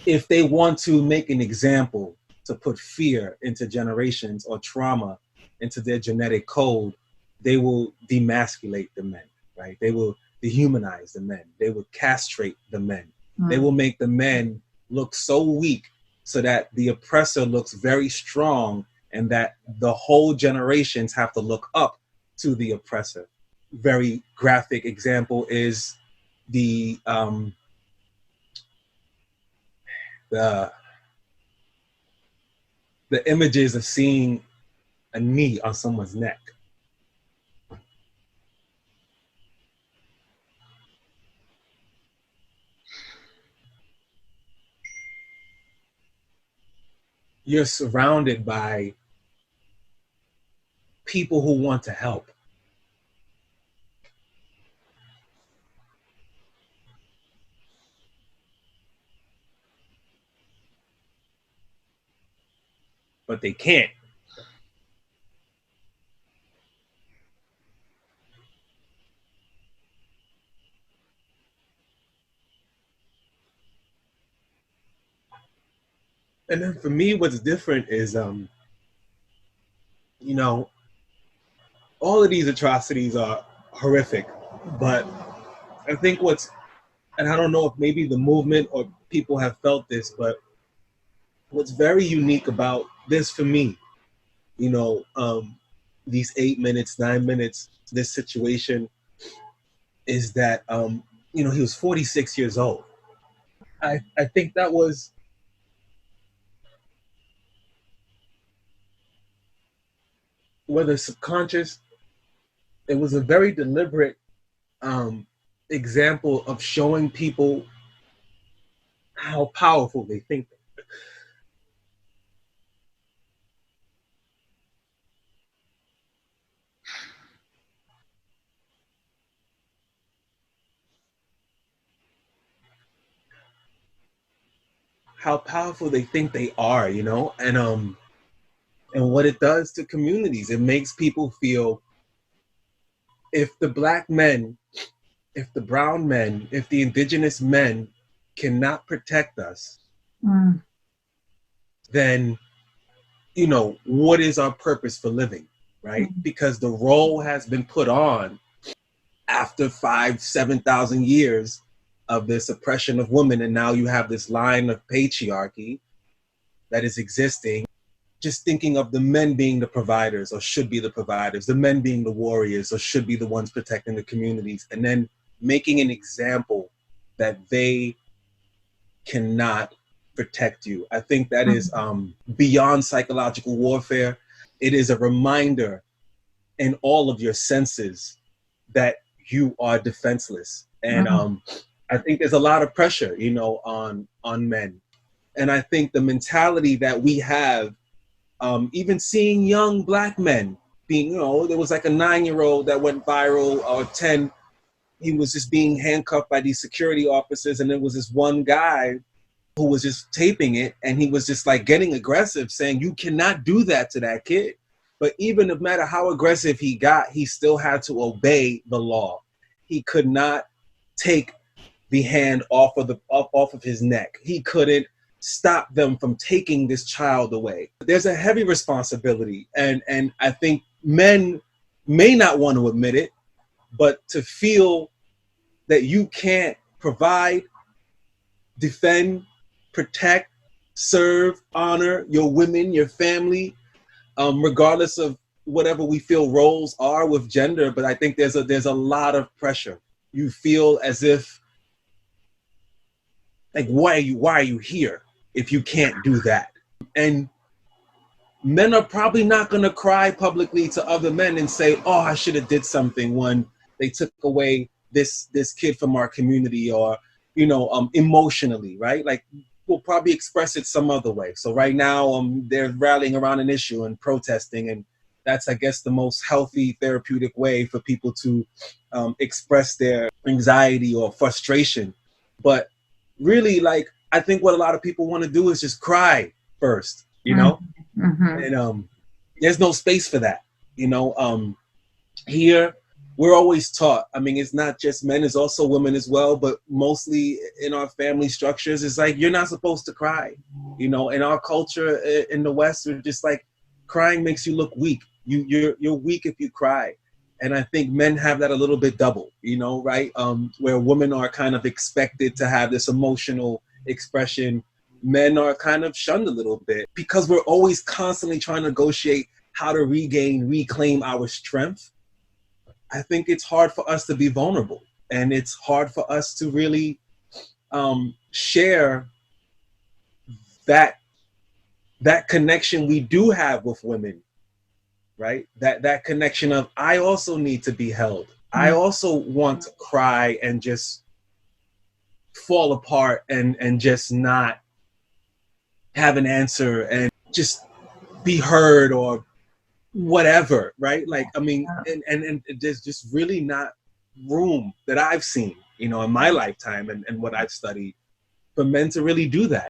if they want to make an example to put fear into generations or trauma into their genetic code, they will demasculate the men, right? They will dehumanize the men. They will castrate the men. They will make the men look so weak so that the oppressor looks very strong, and that the whole generations have to look up to the oppressor. Very graphic example is the the the images of seeing a knee on someone's neck. You're surrounded by people who want to help. But they can't. And then for me, what's different is, you know, all of these atrocities are horrific, but I think and I don't know if maybe the movement or people have felt this, but what's very unique about this for me, these 8 minutes, 9 minutes, this situation is that, he was 46 years old. I think that was, whether subconscious, it was a very deliberate example of showing people how powerful they think. How powerful they think they are, and what it does to communities. It makes people feel, if the black men, if the brown men, if the indigenous men cannot protect us, then, what is our purpose for living, right? Because the role has been put on after 7,000 years of this oppression of women, and now you have this line of patriarchy that is existing. Just thinking of the men being the providers, or should be the providers, the men being the warriors, or should be the ones protecting the communities, and then making an example that they cannot protect you. I think that is beyond psychological warfare. It is a reminder in all of your senses that you are defenseless. And I think there's a lot of pressure, on men. And I think the mentality that we have, even seeing young black men being, there was like a 9-year-old that went viral, or 10, he was just being handcuffed by these security officers, and there was this one guy who was just taping it, and he was just like getting aggressive, saying, you cannot do that to that kid. But even no matter how aggressive he got, he still had to obey the law. He could not take the hand off of his neck. He couldn't stop them from taking this child away. There's a heavy responsibility, and I think men may not want to admit it, but to feel that you can't provide, defend, protect, serve, honor your women, your family, regardless of whatever we feel roles are with gender. But I think there's a lot of pressure. You feel as if, like, why are you here if you can't do that? And men are probably not going to cry publicly to other men and say, oh, I should have did something when they took away this kid from our community, or, emotionally, right? Like, we'll probably express it some other way. So right now, they're rallying around an issue and protesting, and that's, I guess, the most healthy therapeutic way for people to express their anxiety or frustration. But really, like, I think what a lot of people want to do is just cry first, and there's no space for that, here we're always taught, I mean, it's not just men, it's also women as well, but mostly in our family structures, it's like, you're not supposed to cry. You know, in our culture in the West, we're just like, crying makes you look weak. You're weak if you cry. And I think men have that a little bit double, you know, right? Where women are kind of expected to have this emotional expression. Men are kind of shunned a little bit because we're always constantly trying to negotiate how to reclaim our strength. I think it's hard for us to be vulnerable, and it's hard for us to really share that connection we do have with women, right? That connection of, I also need to be held. I also want to cry and just fall apart and just not have an answer and just be heard or whatever, right? Like, I mean, and there's just really not room that I've seen, you know, in my lifetime and what I've studied for men to really do that.